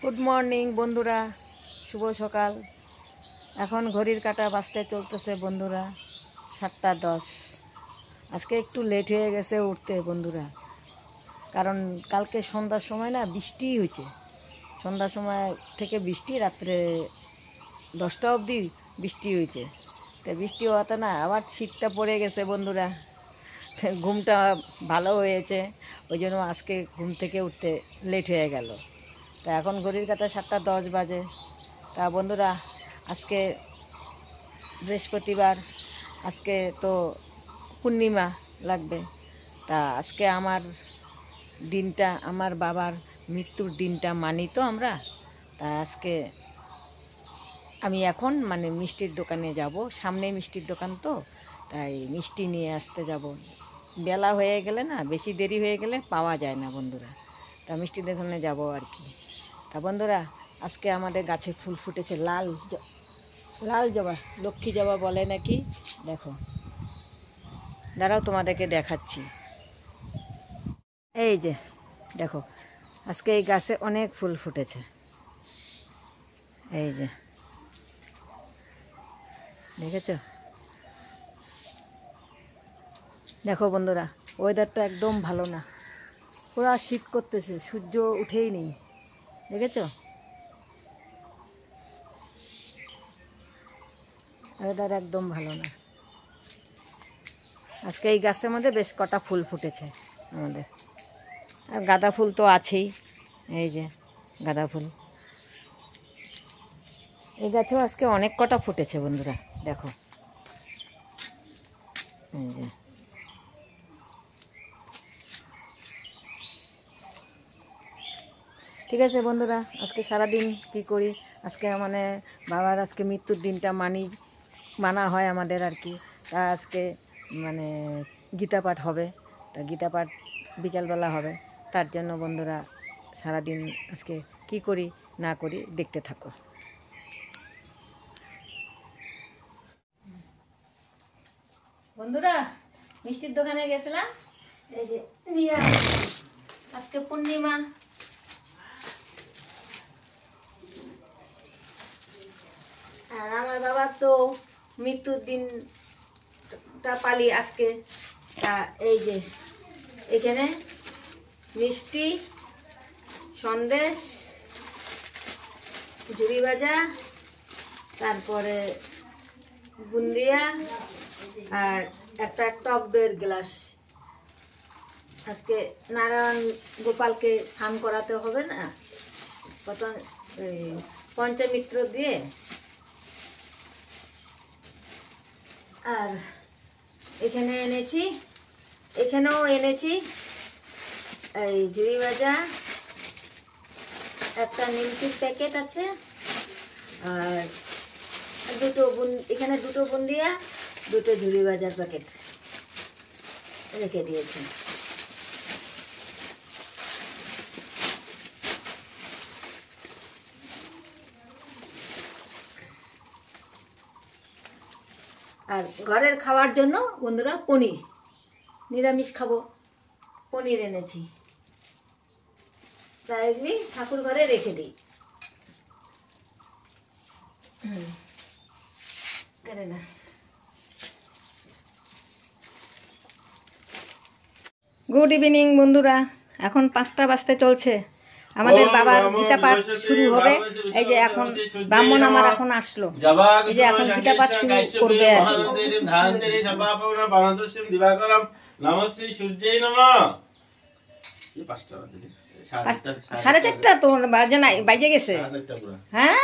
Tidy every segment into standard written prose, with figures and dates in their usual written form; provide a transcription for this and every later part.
Good morning বন্ধুরা, শুভ সকাল। এখন ঘড়ির কাঁটা বাজতে চলতেছে বন্ধুরা 7:10। আজকে একটু লেট হয়ে গেছে উঠতে বন্ধুরা, কারণ কালকে সন্ধ্যার সময় না বৃষ্টি হয়েছে। সন্ধ্যার সময় থেকে বৃষ্টি, রাত্রে 10টা অবধি বৃষ্টি হয়েছে। তো বৃষ্টি হওয়াতে না আবার শীতটা পড়ে গেছে বন্ধুরা। ঘুমটা ভালো হয়েছে, ওই জন্য আজকে ঘুম থেকে উঠতে লেট হয়ে গেল। তা এখন ঘড়ির কাঁটা 7:10 বাজে। তা বন্ধুরা, আজকে বৃহস্পতিবার, আজকে তো পূর্ণিমা লাগবে। তা আজকে আমার দিনটা, আমার বাবার মৃত্যুর দিনটা মানি তো আমরা। তা আজকে আমি এখন মিষ্টির দোকানে যাব, সামনে মিষ্টির দোকান তো, তাই মিষ্টি নিয়ে আসতে যাব। বেলা হয়ে গেলে না, বেশি দেরি হয়ে গেলে পাওয়া যায় না বন্ধুরা। তা মিষ্টির দোকানে যাব আর কি। তা বন্ধুরা, আজকে আমাদের গাছে ফুল ফুটেছে, লাল জবা, লক্ষ্মী জবা বলে নাকি, দেখো। দাঁড়াও তোমাদেরকে দেখাচ্ছি। এই যে দেখো, আজকে এই গাছে অনেক ফুল ফুটেছে। এই যে দেখেছ, দেখো বন্ধুরা, ওয়েদারটা একদম ভালো না, পুরা শীত করতেছে, সূর্য উঠেই নেই, দেখেছ। ওয়েদার একদম ভালো না। আজকে এই গাছের মধ্যে বেশ কটা ফুল ফুটেছে আমাদের, আর গাঁদা ফুল তো আছেই। এই যে গাঁদা ফুল, এই গাছেও আজকে অনেক কটা ফুটেছে বন্ধুরা, দেখো। এই যে ঠিক আছে বন্ধুরা, আজকে সারাদিন কি করি, আজকে বাবার আজকে মৃত্যুর দিনটা মানা হয় আমাদের আর কি। তা আজকে গীতা পাঠ হবে, তা গীতা পাঠ বিকালবেলা হবে। তার জন্য বন্ধুরা সারাদিন আজকে কি করি না করি দেখতে থাকো। বন্ধুরা, মিষ্টির দোকানে গেছিলাম, এই যে নিয়ে আজকে পূর্ণিমা। আর আমার বাবার তো মৃত্যুর দিনটা পালি আজকে। তা এই যে এখানে মিষ্টি, সন্দেশ, ঝুড়ি ভাজা, তারপরে বুন্দিয়া, আর একটা টক দইয়ের গ্লাস। আজকে নারায়ণ গোপালকে স্নান করাতে হবে না, প্রথম পঞ্চমিত্র দিয়ে। আর এখানেও এনেছি এই ঝুড়ি ভাজা, একটা নিমকির প্যাকেট আছে, আর এখানে দুটো বুন্দিয়া, দুটো ঝুড়ি ভাজার প্যাকেট রেখে দিয়েছি। আর ঘরের খাওয়ার জন্য বন্ধুরা পনির, নিরামিষ খাবো, পনির এনেছি। তাই ঠাকুর ঘরে রেখে দিই। গুড ইভিনিং বন্ধুরা, এখন 5টা বাজতে চলছে, আমাদের বাবার গীতা পাঠ শুরু হবে। এই যে এখন ব্রাহ্মণ আমার এখন আসলো, এই যে এখন গীতা পাঠ শুরু করবে। 4:30 তো বাজে নাই, বাজে গেছে। হ্যাঁ,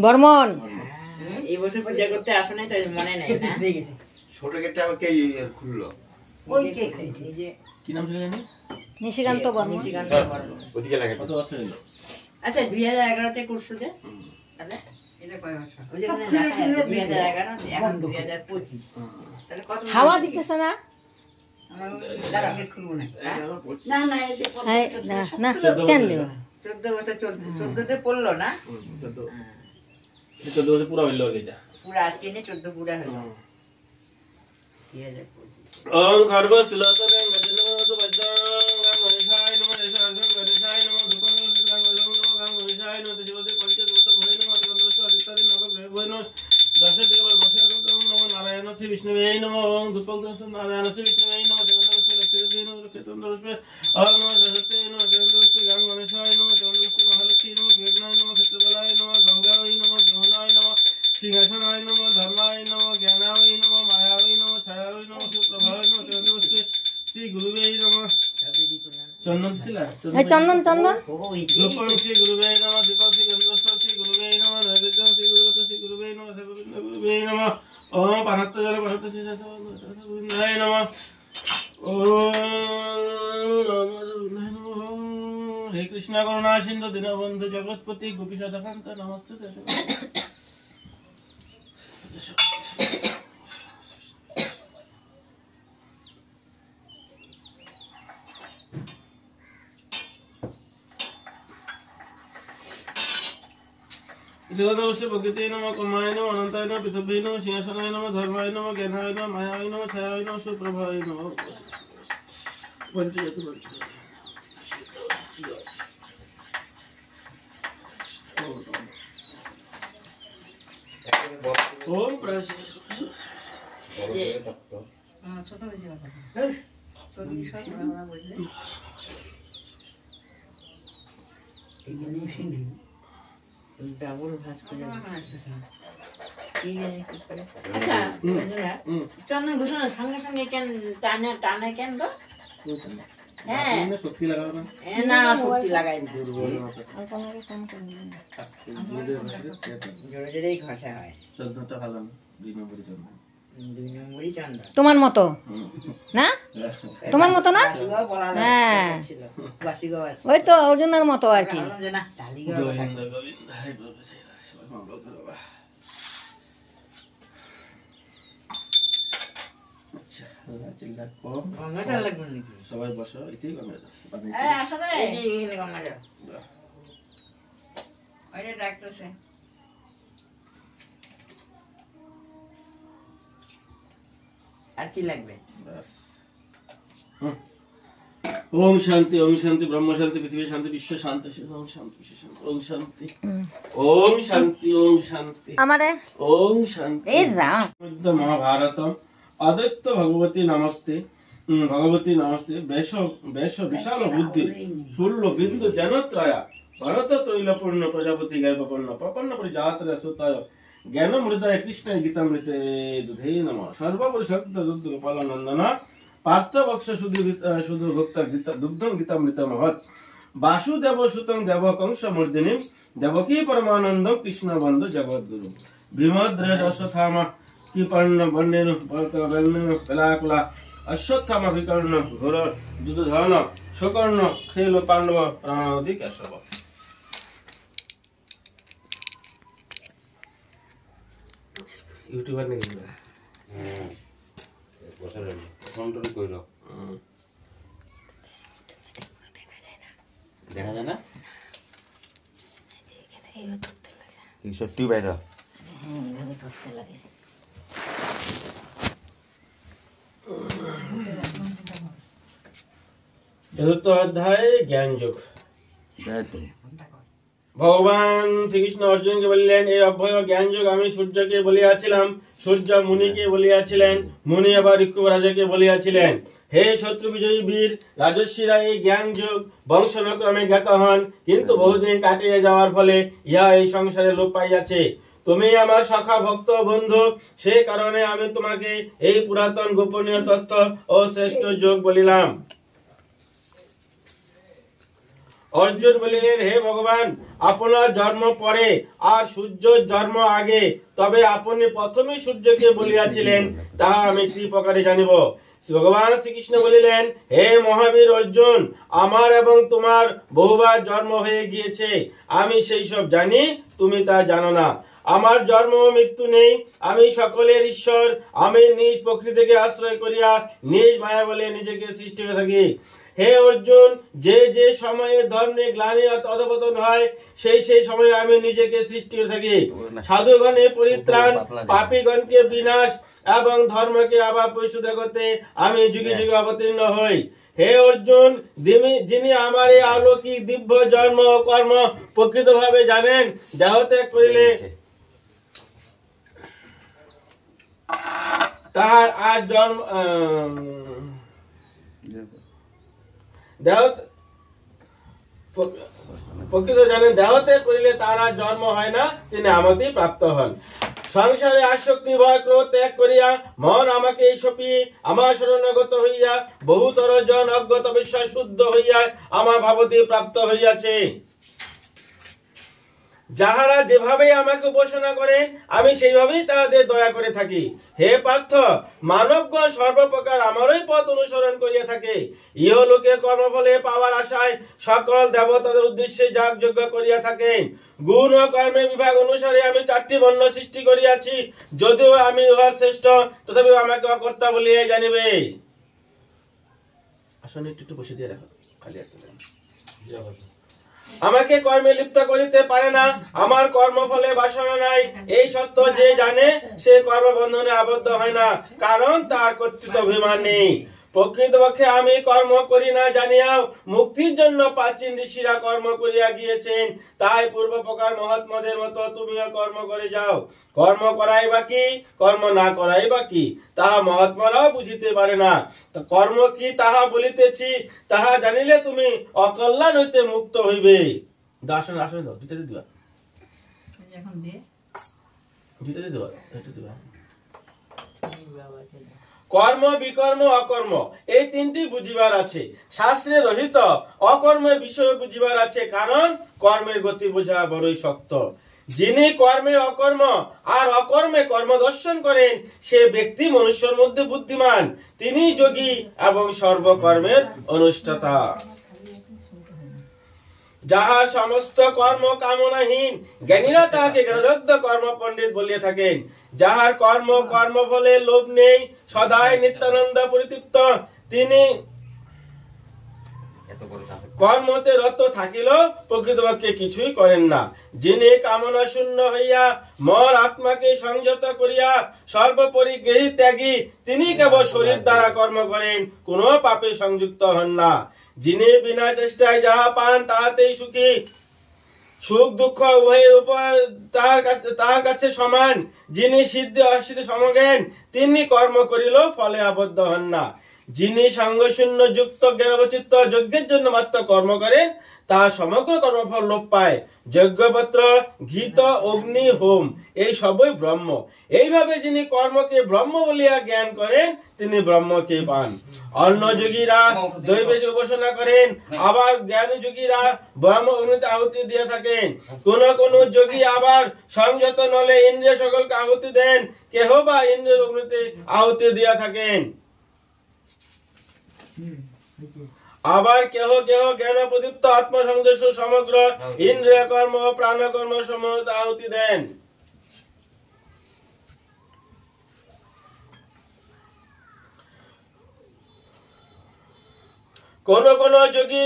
বর্মন এই বছর পূজা করতে আসো নাই, তাই মনে নাই না। ছোট গেটটা আবার কে খুললো? ওই কে কি নাম ছিল জানি? নিশিকান্ত বর্মন। ওদিকে লাগে কত বছর হলো? আচ্ছা 2011 করছো যে, তাহলে এটা কয় বছর? ওই যে লেখা আছে 2011, এখন 2025, তাহলে কত হাওয়া দিতেছে না? দাঁড়া খুলবো না। না না, কেন দেবা? 14 বছর 14তে পড়লো না 14 বছর পুরা হইলো এটা পুরা আজকে নিয়ে 14 পুরা হলো 2025 ওম খর্বশিলতরেং গজনমতো বজ্জং গণেশায় নমঃ রেশার্ধং গণেশায় নমঃ ধূপং গণেশায় নমঃ গণেশায় নমঃ তেজবতে কলিকে দুত ভয় নমঃ তন্দস্য অদিতাদি নবগ্রহ ভয় নমঃ দশ দেব বসিরতং নমঃ নারায়ণ শ্রী বিষ্ণুবে নমঃ ওম ধূপং দশ নারায়ণ শ্রী বিষ্ণুবে নমঃ দেবন্দস্য লক্ষ্মীদেবী নমঃ লক্ষ্মীতন্দস্য ওম নমঃ সরস্বতী নমঃ দেবন্দস্য গাং গণেশায় নমঃ দেবন্দস্য মহালক্ষ্মী নমঃ বিঘ্নায় নমঃ ক্ষেত্রবলায় নমঃ গঙ্গায় নমঃ গহনায় নমঃ সিংহাসনায় নমঃ ধর্মায় নমঃ জ্ঞানায় নমঃ মায়ায় নমঃ ছায়ায় নমঃ সুপ্রভায় নমঃ দেবন্দস্য শ্রী গুরুবে নমঃ চন্দন ছিল চন্দন চন্দন ধূপং শ্রী গুরুবে নমঃ দীপং শ্রী গন্ধস্য শ্রী গুরুবে নমঃ নৈবেদ্যং শ্রী গুরুবত শ্রী গুরুবে নমঃ সর্ববিঘ্ন গুরুবে নমঃ ওম পানাত্ত জল পানাত্ত শ্রী গুরুবে নমঃ ওম নমঃ হে কৃষ্ণ করুণা সিন্ধু দীনবন্ধু জগৎপতি গোপীশতকান্ত নমস্তুতে। দেবদেবস্য প্রকৃতে নমঃ কর্মায় নমঃ অনন্তায় নমঃ পৃথিবী নমঃ সিংহাসনায় নমঃ ধর্মায় নমঃ জ্ঞানায় নমঃ মায়ায় নমঃ ছায়ায় নমঃ সুপ্রভায় নমঃ পঞ্চজাত ওম প্রাশি ছোট বেশি কথা তো এই সব আমরা বললে এখানে শুনি ডাবল ভাস করে কি জানি কি করে আচ্ছা চন্দন ঘোষণা সঙ্গে সঙ্গে কেন টানে কেন গো হ্যাঁ শক্তি লাগাও না না শক্তি লাগাই না জোরে জোরেই ঘষা হয় চন্দনটা ভালো না 2 নম্বরই চন্দন 2 নম্বরই চন্দন তোমার মতো না তোমার মতো না হ্যাঁ বাসিগো ওই তো অর্জুনের মতো আর কি না টালিগো গোবিন্দ গোবিন্দ হাই বাবা সবাই মঙ্গল করো বাবা। আচ্ছা চিল্লা কম গঙ্গাটা লাগবে নাকি সবাই বসো এটাই গঙ্গা এই আসলে এই যে এখানে গঙ্গাটা আরে ডাকতেছে আর কি লাগবে বাস ওম শান্তি ব্রহ্ম শান্তি পৃথিবী শান্তি বিশ্ব শান্তি ওম শান্তি বিশ্ব শান্তি ওম শান্তি ওম শান্তি ওম শান্তি আমারে ওম শান্তি এই রাম মহাভারতম আদিত্য ভগবতী নমস্তে ভগবতী নমস্তে বেশ বেশ বিশাল বুদ্ধি ফুল্ল বিন্দু জনত্রয়া ভরত তৈলপূর্ণ প্রজাপতি গর্ভপূর্ণ প্রপন্ন পরিজাতরে সুতায় জ্ঞান মৃদয় কৃষ্ণ গীতামৃতে দুধে নম সর্বোপরি শক্ত দুধ গোপাল নন্দন পার্থ বক্ষ শুধু ভক্তা দুগ্ধম গীতামৃত মহৎ বাসুদেব সুতং দেব কংস মর্দিনী দেবকী পরমানন্দ কৃষ্ণ বন্ধু জগদ্গুরু ভীমদ্রেশ অশ্বত্থামা কি পর্ণ বন্যেন পেলাকুলা অশ্বত্থামা বিকর্ণ ঘোর দুর্ধন সকর্ণ খেল পাণ্ডব প্রাণাদি কেশব। ইউটিউবার নাকি দেখা যায় না সত্যি বাইরে হ্যাঁ এইভাবে ধরতে লাগে চতুর্থ অধ্যায় জ্ঞান যোগ। ভগবান শ্রীকৃষ্ণ অর্জুনকে বললেন এই অভ্যয় জ্ঞান যোগ আমি সূর্যকে বলিয়াছিলাম, সূর্য মুনিকে বলিয়াছিলেন, মুনি আবার ঋক্ষ রাজাকে বলিয়াছিলেন। হে শত্রু বিজয়ী বীর রাজস্বীরা এই জ্ঞান যোগ বংশানুক্রমে জ্ঞাত হন, কিন্তু বহুদিন কাটিয়ে যাওয়ার ফলে ইহা এই সংসারে লোপ পাইয়াছে। তুমি আমার সখা ভক্ত বন্ধু, সেই কারণে আমি তোমাকে এই পুরাতন গোপনীয় তত্ত্ব ও শ্রেষ্ঠ যোগ বলিলাম। অর্জুন বলিলেন হে ভগবান, আপনার জন্ম পরে আর সূর্যের জন্ম আগে, তবে আপনি প্রথমে সূর্যকে বলিয়াছিলেন, তাহা আমি কি প্রকারে জানিব? ভগবান শ্রীকৃষ্ণ বলিলেন হে মহাবীর অর্জুন, আমার এবং তোমার বহুবার জন্ম হয়ে গিয়েছে, আমি সেই সব জানি, তুমি তা জানো না। আমার জন্ম ও মৃত্যু নেই, আমি সকলের ঈশ্বর, আমি নিজ প্রকৃতিকে আশ্রয় করিয়া নিজ মায়া বলে নিজেকে সৃষ্টি করে থাকি। হে অর্জুন, যে যে সময়ে ধর্মে গ্লানি অধপতন হয় সেই সেই সময়ে আমি নিজেকে সৃষ্টি করে থাকি। সাধুগণে পরিত্রাণ, পাপীগণকে বিনাশ এবং ধর্মকে আবার পরিশুদ্ধ করতে আমি যুগে যুগে অবতীর্ণ হই। হে অর্জুন, যিনি আমার এই অলৌকিক দিব্য জন্ম ও কর্ম প্রকৃতভাবে জানেন, দেহত্যাগ করিলে তাহার আর জন্ম প্রকৃত জানেন, দেহত্যাগ করিলে তার আর জন্ম হয় না, তিনি আমাতেই প্রাপ্ত হন। সংসারে আসক্তি ভয় ক্রোধ ত্যাগ করিয়া মন আমাকে সপিয়ে আমার শরণাগত হইয়া বহুতর জন অজ্ঞত বিষয় শুদ্ধ হইয়া আমার ভাবতে প্রাপ্ত হইয়াছে। যাহারা যেভাবে আমাকে উপাসনা করেন আমি সেইভাবেই তাহাদের দয়া করে থাকি। হে পার্থ, মানবগণ সর্বপ্রকার আমারই পথ অনুসরণ করিয়া থাকে। ইহলোকে কর্মফলে পাওয়ার আশায় সকল দেবতাদের উদ্দেশ্যে যাগযজ্ঞ করিয়া থাকেন। গুণ ও কর্মের বিভাগ অনুসারে আমি 4টি বর্ণ সৃষ্টি করিয়াছি। যদিও আমি উহার শ্রেষ্ঠ, তথাপি আমাকে অকর্তা বলিয়া জানিবে। আসলে একটু বসে দিয়ে রাখো, খালি একটা আমাকে কর্মে লিপ্ত করিতে পারে না, আমার কর্মফলে বাসনা নাই, এই সত্য যে জানে সে কর্মবন্ধনে আবদ্ধ হয় না, কারণ তার কর্তৃত্ব অভিমান নেই। প্রকৃতপক্ষে আমি কর্ম করি না জানিয়াও মুক্তির জন্য প্রাচীন ঋষিরা কর্ম করিয়া গিয়েছেন। তাই পূর্ব প্রকার মহাত্মাদের মতো তুমিও কর্ম করে যাও। কর্ম করাই বা কি, কর্ম না করাই বা কি, তাহা মহাত্মারাও বুঝিতে পারে না। কর্ম কি তাহা বলিতেছি, তাহা জানিলে তুমি অকল্যাণ হইতে মুক্ত হইবে। আসন আসন দাও, দুইটাতে দিবা, এখন দিয়ে দুইটাতে দিবা, এটা দিবা। কর্ম বিকর্ম অকর্ম এই 3টি বুঝিবার আছে। শাস্ত্রে রহিত অকর্মের বিষয় বুঝিবার আছে, কারণ কর্মের গতি বোঝা বড়ই শক্ত। যিনি কর্মে অকর্ম আর অকর্মে কর্ম দর্শন করেন সে ব্যক্তি মনুষ্যের মধ্যে বুদ্ধিমান, তিনি যোগী এবং সর্বকর্মের অনুষ্ঠিতা। যাহার সমস্ত কর্ম কামনাহীন, জ্ঞানীরা তাহাকে জ্ঞানযুক্ত কর্ম পণ্ডিত বলিয়া থাকেন। যাহার কর্ম কর্মফলে লোভ নেই, সদাই নিত্যানন্দ পরিতৃপ্ত, তিনি কর্মতে রত থাকিলেও প্রকৃতপক্ষে কিছুই করেন না। যিনি কামনা শূন্য হইয়া মর আত্মাকে সংযত করিয়া সর্বোপরি গৃহী ত্যাগী, তিনি কেবল শরীর দ্বারা কর্ম করেন, কোন পাপে সংযুক্ত হন না। যিনি বিনা চেষ্টায় যাহা পান তাহাতেই সুখী, সুখ দুঃখ উভয়ের উপর তাহার কাছে সমান। যিনি সিদ্ধি অসিদ্ধি সমজ্ঞান, তিনি কর্ম করিলেও ফলে আবদ্ধ হন না। যিনি সঙ্গশূন্য যুক্ত জ্ঞানবচিত্ত যজ্ঞের জন্য মাত্র কর্ম করেন, তাহা সমগ্র কর্মফল লোপ পায়। যজ্ঞপত্র, ঘৃত, অগ্নি, হোম এই সবই ব্রহ্ম। এইভাবে যিনি কর্মকে ব্রহ্ম বলিয়া জ্ঞান করেন, তিনি ব্রহ্মকে পান। অন্য যোগীরা দৈবের উপাসনা করেন, আবার জ্ঞানী যোগীরা ব্রহ্ম অগ্নিতে আহুতি দিয়ে থাকেন। কোন কোন যোগী আবার সংযত নলে ইন্দ্রিয় সকলকে আহুতি দেন, কেহ বা ইন্দ্রিয় অগ্নিতে আহুতি দিয়া থাকেন। আবার কেহ কেহ জ্ঞান প্রদীপ্ত আত্মসংযত সমগ্র ইন্দ্রিয় কর্ম প্রাণ কর্ম সমস্ত আহুতি দেন। কোন কোন যোগী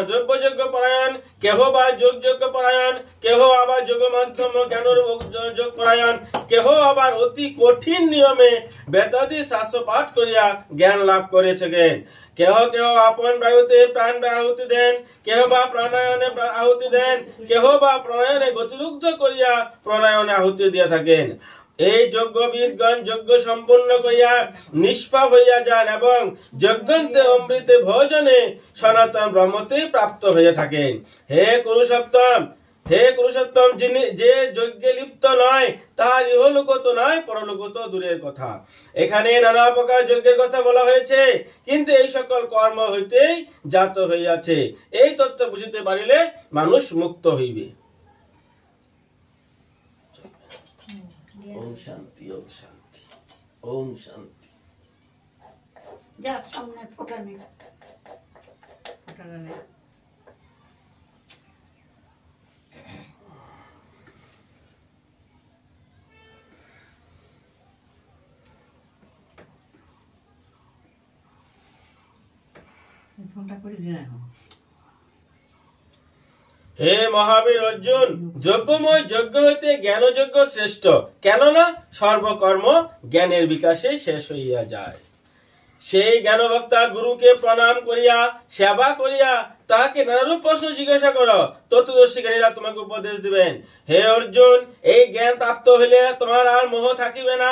দ্রব্যযজ্ঞ পরায়ণ, কেহ বা যোগ পরায়ণ, কেহ আবার যোগ মাধ্যম জ্ঞানের যোগ পরায়ণ, কেহ আবার অতি কঠিন নিয়মে বেদাদি শাস্ত্র পাঠ করিয়া জ্ঞান লাভ করেছেন। কেহ কেহ আপন বায়ুতে প্রাণ আহুতি দেন, কেহ বা প্রাণায়ানে আহুতি দেন, কেহ বা প্রাণায়ানে গতিরুদ্ধ করিয়া প্রাণায়ানে আহুতি দিয়া থাকেন। এই যজ্ঞবিদগণ যজ্ঞ সম্পূর্ণ করিয়া নিষ্পাপ হইয়া যান এবং যজ্ঞন্তে অমৃতে ভোজনে সনাতন ব্রহ্মতে প্রাপ্ত হইয়া থাকেন। হে কুরুষোত্তম, যিনি যে যজ্ঞে লিপ্ত নয় তার ইহলোক তো নয়, পরলোক তো দূরের কথা। এখানে নানা প্রকার যজ্ঞের কথা বলা হয়েছে, কিন্তু এই সকল কর্ম হইতেই জাত হইয়াছে। এই তত্ত্ব বুঝিতে পারিলে মানুষ মুক্ত হইবে। ওম শান্তি, ওম শান্তি, ওম শান্তি। যা সামনে ফোটানি ফোটানো নেই। ফোনটা করে দিন এখন। হে মহাবীর অর্জুন, দ্রব্যময় যজ্ঞ হইতে জ্ঞানযজ্ঞ শ্রেষ্ঠ, কেননা সর্বকর্ম জ্ঞানের বিকাশে শেষ হইয়া যায়। সেই জ্ঞানবক্তা গুরুকে প্রণাম করিয়া সেবা করিয়া তাহাকে নানারূপ প্রশ্ন জিজ্ঞাসা করো, তত্ত্বদর্শী জ্ঞানীরা তোমাকে উপদেশ দিবেন। হে অর্জুন, এই জ্ঞান প্রাপ্ত হইলে তোমার আর মোহ থাকিবে না।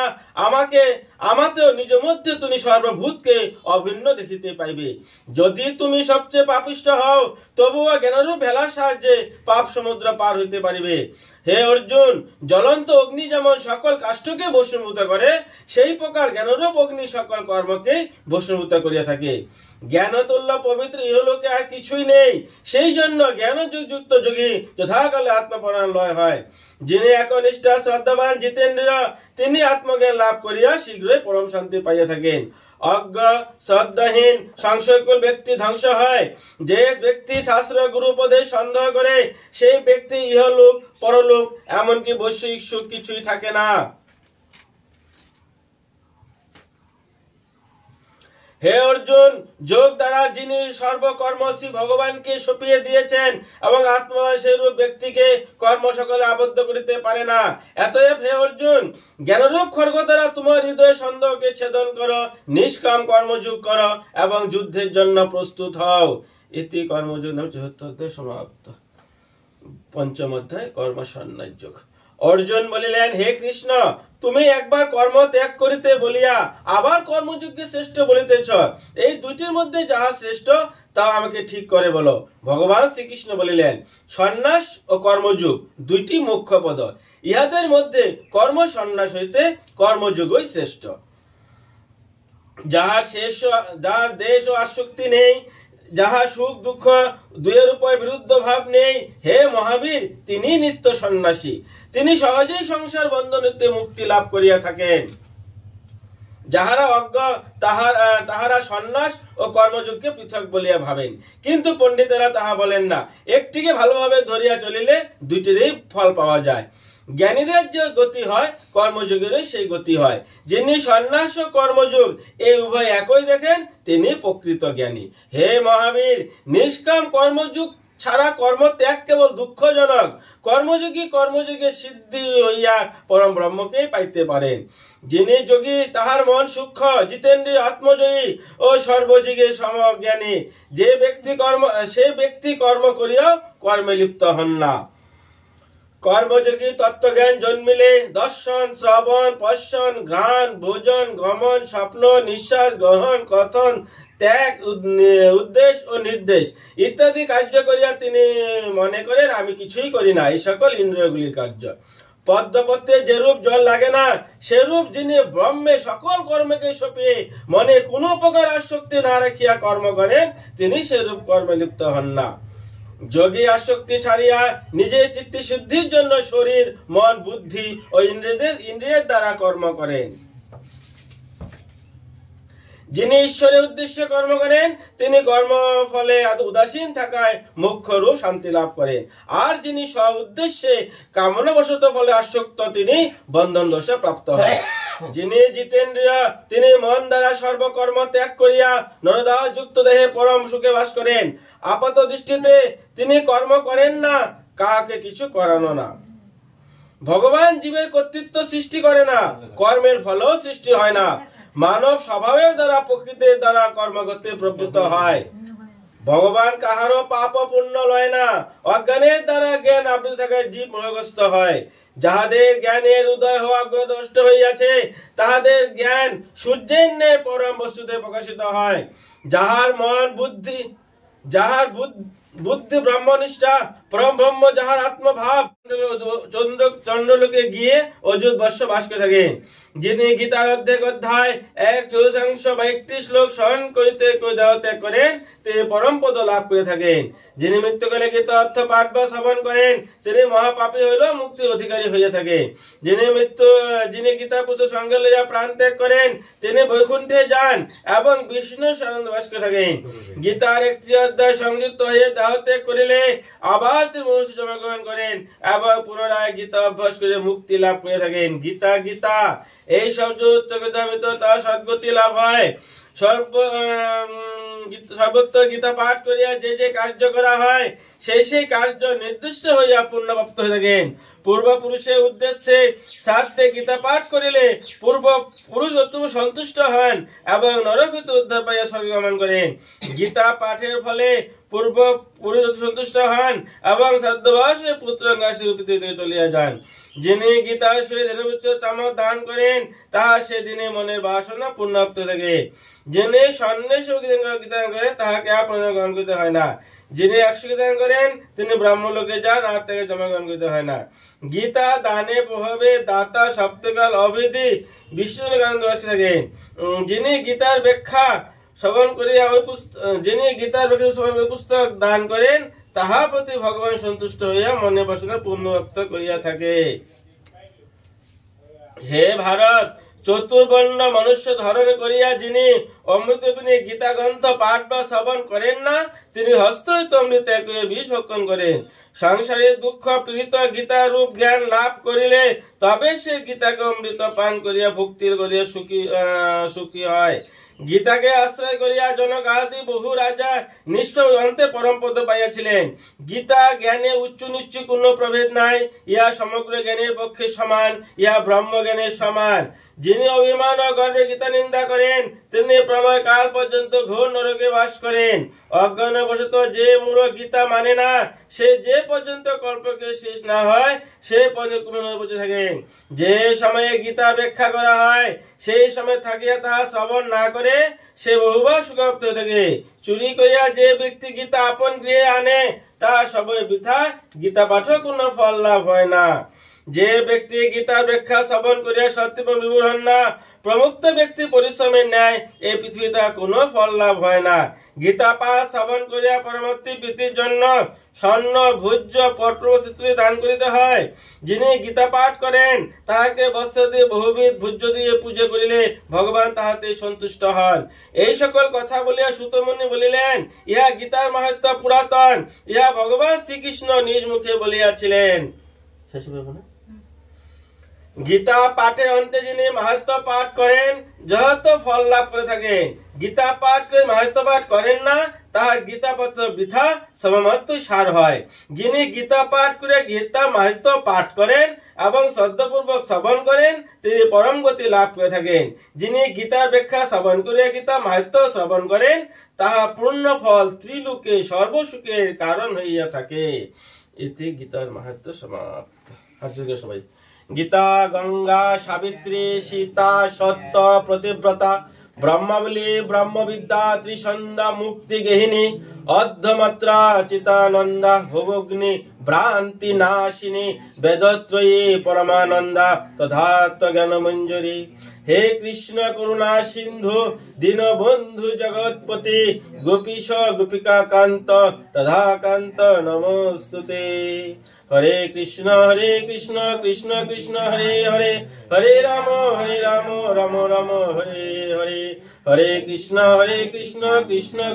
আমাতেও নিজ মধ্যে তুমি সর্বভূতকে অভিন্ন দেখিতে পাইবে। যদি তুমি সবচেয়ে পাপিষ্ঠ হও, তবুও জ্ঞানরূপ ভেলার সাহায্যে পাপ সমুদ্র পার হইতে পারিবে। হে অর্জুন, জ্বলন্ত অগ্নি যেমন সকল কাষ্ঠকে ভস্মীভূত করে, সেই প্রকার জ্ঞানরূপ অগ্নি সকল কর্মকে ভস্মীভূত করিয়া থাকে। জ্ঞানতুল্য পবিত্র ইহলোকে আর কিছুই নেই। সেই জন্য জ্ঞান যুক্ত যোগী যথাকালে আত্মপরায়ণ লয় হয়। যিনি একনিষ্ঠা শ্রদ্ধাবান জিতেন্দ্রিয়, তিনি আত্মজ্ঞান লাভ করিয়া শীঘ্রই পরম শান্তি পাইয়া থাকেন। অজ্ঞ শ্রদ্ধাহীন সংশয়কুল ব্যক্তি ধ্বংস হয়। যে ব্যক্তি শাস্ত্র গুরু উপদেশ সন্দেহ করে, সেই ব্যক্তি ইহলোক পরলোক এমনকি বৈশ্বিক সুখ কিছুই থাকে না। হে অর্জুন, যোগ দ্বারা যিনি সর্বকর্ম শ্রী ভগবানকে সঁপিয়ে দিয়েছেন এবং আত্মা সেই রূপ ব্যক্তিকে কর্ম সকলে আবদ্ধ করিতে পারে না। এতএব হে অর্জুন, জ্ঞানরূপ খড়গ দ্বারা তোমার হৃদয় সন্দেহকে ছেদন করো, নিষ্কাম কর্মযোগ করো এবং যুদ্ধের জন্য প্রস্তুত হও। ইতি কর্মযোগ নাম ৭৪ অধ্যায় সমাপ্ত। পঞ্চম অধ্যায় কর্ম সন্ন্যাস যোগ। অর্জুন বলিলেন, হে কৃষ্ণ, তুমি একবার কর্ম ত্যাগ করিতে বলিয়া আবার কর্মযোগকে শ্রেষ্ঠ বলিতেছ। এই দুইটির মধ্যে যাহা শ্রেষ্ঠ তা আমাকে ঠিক করে বলো। ভগবান শ্রীকৃষ্ণ বলিলেন, সন্ন্যাস ও কর্মযোগ দুইটি মুখ্য পদ। ইহাদের মধ্যে কর্ম সন্ন্যাস হইতে কর্মযোগই শ্রেষ্ঠ। যাহার দেশ ও আসক্তি নেই, যাহা সুখ দুঃখ দুয়ের উপর বিরুদ্ধ ভাব নেই, হে মহাবীর, তিনি নিত্য সন্ন্যাসী। তিনি সহজেই সংসার বন্ধন হইতে মুক্তি লাভ করিয়া থাকেন। যাহারা অজ্ঞ তাহারা সন্ন্যাস ও কর্মযোগকে পৃথক বলিয়া ভাবেন, কিন্তু পণ্ডিতেরা তাহা বলেন না। একটিকে ভালোভাবে ধরিয়া চলিলে দুইটিরই ফল পাওয়া যায়। জ্ঞানীদের যে গতি হয়, কর্মযোগেরই সেই গতি হয়। যিনি সন্ন্যাস ও কর্মযোগ এই উভয় একই দেখেন, তিনি প্রকৃত জ্ঞানী। হে মহাবীর, নিষ্কাম কর্মযোগ ছাড়া কর্ম ত্যাগ কেবল দুঃখজনক। কর্মযোগী কর্মযোগে সিদ্ধি হইয়া পরম ব্রহ্মকেই পাইতে পারেন। যিনি যোগী, তাহার মন সূক্ষ্ম, জিতেন্দ্রিয়, আত্মজয়ী ও সর্বযোগে সমজ্ঞানী। সে ব্যক্তি কর্ম করিয়া কর্মে লিপ্ত হন না। কর্মযোগী তত্ত্বজ্ঞান জন্মিলে দর্শন, শ্রবণ, পশ্যন, ঘ্রাণ, ভোজন, গমন, স্বপ্ন, নিঃশ্বাস গ্রহণ, কথন, ত্যাগ, উদ্দেশ্য ও নির্দেশ ইত্যাদি কার্য করিয়া তিনি মনে করেন, আমি কিছুই করি না। এই সকল ইন্দ্রিয়গুলির কার্য। পদ্মপত্রে যেরূপ জল লাগে না, সেরূপ যিনি ব্রহ্মে সকল কর্মকে সঁপিয়ে মনে কোনো প্রকার আসক্তি না রাখিয়া কর্ম করেন, তিনি সেরূপ কর্মে লিপ্ত হন না। যোগী আসক্তি ছাড়িয়া নিজের চিত্তি শুদ্ধির জন্য শরীর, মন, বুদ্ধি ও ইন্দ্রিয়ের দ্বারা কর্ম করেন। যিনি ঈশ্বরের উদ্দেশ্যে কর্ম করেন, তিনি কর্ম ফলে উদাসীন থাকায় মুখ্য রূপ শান্তি লাভ করেন। আর যিনি স্ব উদ্দেশ্যে কামনাবশত ফলে আসক্ত, তিনি বন্ধন দোষে প্রাপ্ত হয়। যিনি জিতেন্দ্রিয়, তিনি মন দ্বারা সর্বকর্ম ত্যাগ করিয়া নরদাহ যুক্ত দেহে পরম সুখে বাস করেন। আপাত দৃষ্টিতে তিনি কর্ম করেন না, কাহাকে কিছু করানো না। ভগবান জীবের কর্তৃত্ব সৃষ্টি করে না, কর্মের ফলও সৃষ্টি হয় না। মানব স্বভাবের দ্বারা প্রকৃতির দ্বারা কর্ম করতে প্রবৃত্ত হয়। ভগবান কাহারও পাপ পুণ্য লয় না। অজ্ঞানের দ্বারা জ্ঞান আবৃত থাকায় জীব মোহগ্রস্ত হয়। যাহাদের জ্ঞানের উদয় হওয়া নষ্ট হইয়াছে, তাহাদের জ্ঞান সূর্যের ন্যায় পরম বস্তুতে প্রকাশিত হয়। যাহার বুদ্ধি ব্রহ্মনিষ্ঠা, পরম ব্রহ্ম যাহার আত্মভাব, চন্দ্রলোকে গিয়ে অযুত বর্ষ বাস করে থাকেন। যিনি গীতার অধ্যায় 1/4 শ্লোক স্মরণ করিতে দেহ ত্যাগ করেন, তিনি পরম পদ লাভ করে থাকেন। যিনি মৃত্যুকালে গীতা অর্থ পাঠ বা শ্রবণ করেন, তিনি মহাপাপী হইলেও মুক্তির অধিকারী হইয়া থাকেন। যিনি গীতা পুস্তক সঙ্গে লইয়া প্রাণ ত্যাগ করেন, তিনি বৈকুণ্ঠে যান এবং বিষ্ণুর সানন্দে বাস করে থাকেন। গীতার 1টি অধ্যায় সংযুক্ত হয়ে দেহ ত্যাগ করিলে আবার তিনি মনুষ্য জন্মগ্রহণ করেন এবং পুনরায় গীতা অভ্যাস করে মুক্তি লাভ করে থাকেন। গীতা এই সব তার সদ্গতি লাভ হয়। সর্বত্র গীতা পাঠ করিয়া যে যে কার্য করা হয় সেই সেই কার্য নির্দিষ্ট হইয়া পূর্ণপ্রাপ্ত হয়ে থাকেন। পূর্বপুরুষের উদ্দেশ্যে শ্রাদ্ধে গীতা পাঠ করিলে পূর্বপুরুষ সন্তুষ্ট হন এবং নরক হইতে উদ্ধার পাইয়া স্বর্গে গমন করেন। গীতা পাঠের ফলে পূর্বপুরুষ সন্তুষ্ট হন এবং শ্রাদ্ধবাসে পুত্র চলিয়া যান। যিনি গীতার সহিত চামচ দান করেন তাহা সেদিনে মনের বাসনা পূর্ণাপ্ত থাকে। যিনি সন্ন্যাস গীতা করেন তাহাকে গ্রহণ করতে হয় না। যিনি 100 দান করেন তিনি ব্রহ্মলোকে যান, আর তাকে জমা গ্রহণ করতে হয় না। গীতা দানে প্রভাবে দাতা সপ্তকাল অবধি বিষ্ণু থাকেন। যিনি গীতার ব্যাখ্যা শ্রবণ করিয়া ওই পুস্তক দান করেন তাহা প্রতি ভগবান সন্তুষ্ট হইয়া মনে বাসনা পূর্ণপ্রাপ্ত করিয়া থাকে। হে ভারত, চতুর্বর্ণ মনুষ্য ধারণ করিয়া যিনি অমৃতবিনী গীতা গ্রন্থ পাঠ বা শ্রবণ করেন না, তিনি হস্ত হইতে অমৃত বিষ ভক্ষণ করেন। সংসারের দুঃখ পীড়িত গীতা রূপ জ্ঞান লাভ করিলে তবে সে গীতাকে অমৃত পান করিয়া ভক্তির করিয়া সুখী হয়। গীতাকে আশ্রয় করিয়া জনক আদি বহু রাজা নিষ্ঠুর অন্তে পরম পদ পাইয়াছিলেন। গীতা জ্ঞানে উচ্চ নিচ্চ কোন প্রভেদ নাই, ইহা সমগ্র জ্ঞানের পক্ষে সমান, ইহা ব্রহ্ম জ্ঞানের সমান। যিনি অভিমান ও গর্বে গীতা নিন্দা করেন তিনি প্রলয় কাল পর্যন্ত ঘোর নরকে বাস করেন। অজ্ঞানবশত যে মূঢ় গীতা মানে না, সে যে পর্যন্ত কল্পকে শেষ না হয় সে পর্যন্ত বসে থাকেন। যে সময়ে গীতা ব্যাখ্যা করা হয় সেই সময় থাকিয়া তাহা শ্রবণ না করে সে বহুবার সুখপ্ত হয়ে থাকে। চুরি করিয়া যে ব্যক্তি গীতা আপন গৃহে আনে তাহা সবই বৃথা, গীতা পাঠও কোন ফল লাভ হয় না। যে ব্যক্তি গীতার ব্যাখ্যা শ্রবণ করিয়া সত্য বিভোর হন না, প্রমুক্ত ব্যক্তি পরিশ্রমের ন্যায় এই পৃথিবীতে কোনো ফল লাভ হয় না। গীতা পাঠ শ্রবণ করিয়া পরবর্তী প্রীতির জন্য স্বর্ণ ভোজ্য পত্র দান করিতে হয়। যিনি গীতা পাঠ করেন তাহাকে বস্ত্র দিয়ে বহুবিধ ভোজ্য দিয়ে পূজা করিলে ভগবান তাহাতে সন্তুষ্ট হন। এই সকল কথা বলিয়া সুতমুনি বলিলেন, ইহা গীতার মাহাত্ম্য পুরাতন, ইহা ভগবান শ্রীকৃষ্ণ নিজ মুখে বলিয়াছিলেন। শেষ হবে না? গীতা পাঠের অন্তে যিনি মাহাত্ম্য পাঠ করেন যত ফল লাভ করে থাকেন। গীতা পাঠ করে মাহাত্ম্য পাঠ করেন না, তাহার গীতা পত্র বৃথা সমমাত্র সার হয়। যিনি গীতা পাঠ করে গীতা মাহাত্ম্য পাঠ করেন এবং শ্রদ্ধাপূর্বক শ্রবণ করেন তিনি পরম গতি লাভ করে থাকেন। যিনি গীতার ব্যাখ্যা শ্রবণ করে গীতা মাহাত্ম্য শ্রবণ করেন তাহা পূর্ণ ফল ত্রিলোকে সর্বসুখের কারণ হইয়া থাকে। এতে গীতার মাহাত্ম্য সমাপ্ত। আজকে সবাই গীতা গঙ্গা সাবিত্রী সীতা সত্য প্রতিব্রতা ব্রহ্মাবলী ব্রহ্মবিদ্যা ত্রিসন্ধ্যা মুক্তি গেহিনী অর্ধমাত্রা চিতানন্দা ভোগগ্নি ভ্রান্তি নাশিনী বেদত্রয়ী পরমানন্দা তথাত্ম জ্ঞান মঞ্জুরি। হে কৃষ্ণ করুণা সিন্ধু দীনবন্ধু জগৎপতি গোপীশ গোপিকা কান্ত রাধাকান্ত নমস্তুতে। হরে কৃষ্ণ কৃষ্ণ কৃষ্ণ হরে হরে, হরে রাম রাম রাম হরে হরে। হরে কৃষ্ণ কৃষ্ণ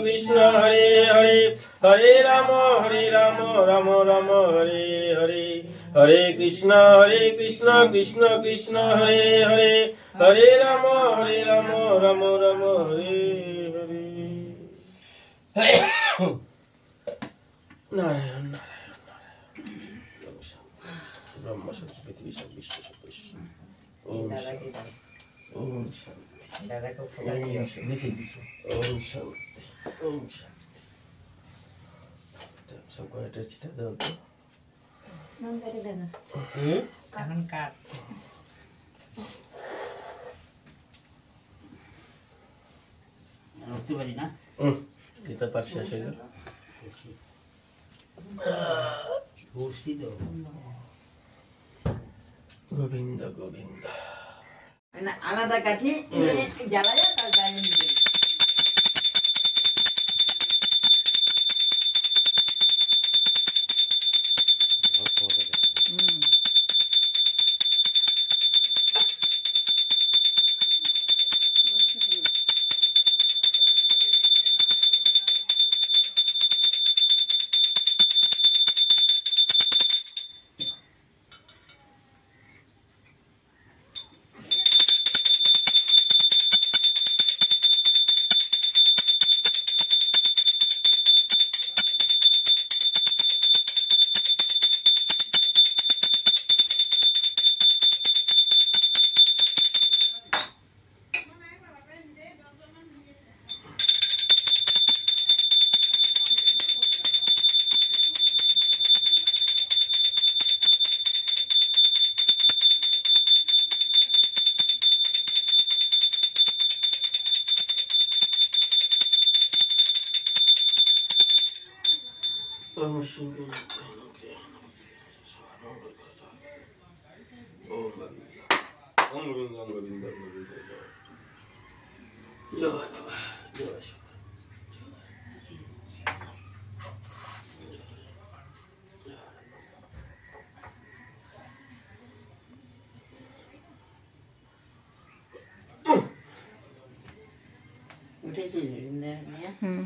কৃষ্ণ হরে হরে, হরে রাম রাম রাম হরে হরে। হরে কৃষ্ণ কৃষ্ণ কৃষ্ণ হরে হরে, হরে রাম রাম রাম হরে হরে। নারায়ণ ব্রহ্ম সত্য পৃথিবী সব বিশ্ব সত্য। ওম শান্তি ওম শান্তি ওম শান্তি ওম শান্তি। সব কয়টা চিঠা দাও তো এখন কাট উঠতে পারি না। গীতা পাঠ শেষ হয়ে গেল। গোবিন্দ গোবিন্দ আলাদা কাঠি জ্বালায় তার গায়ে দিবে। জয় বাবা, জয় শিব। উঠেছিস বৃন্দাবন নিয়ে? হুম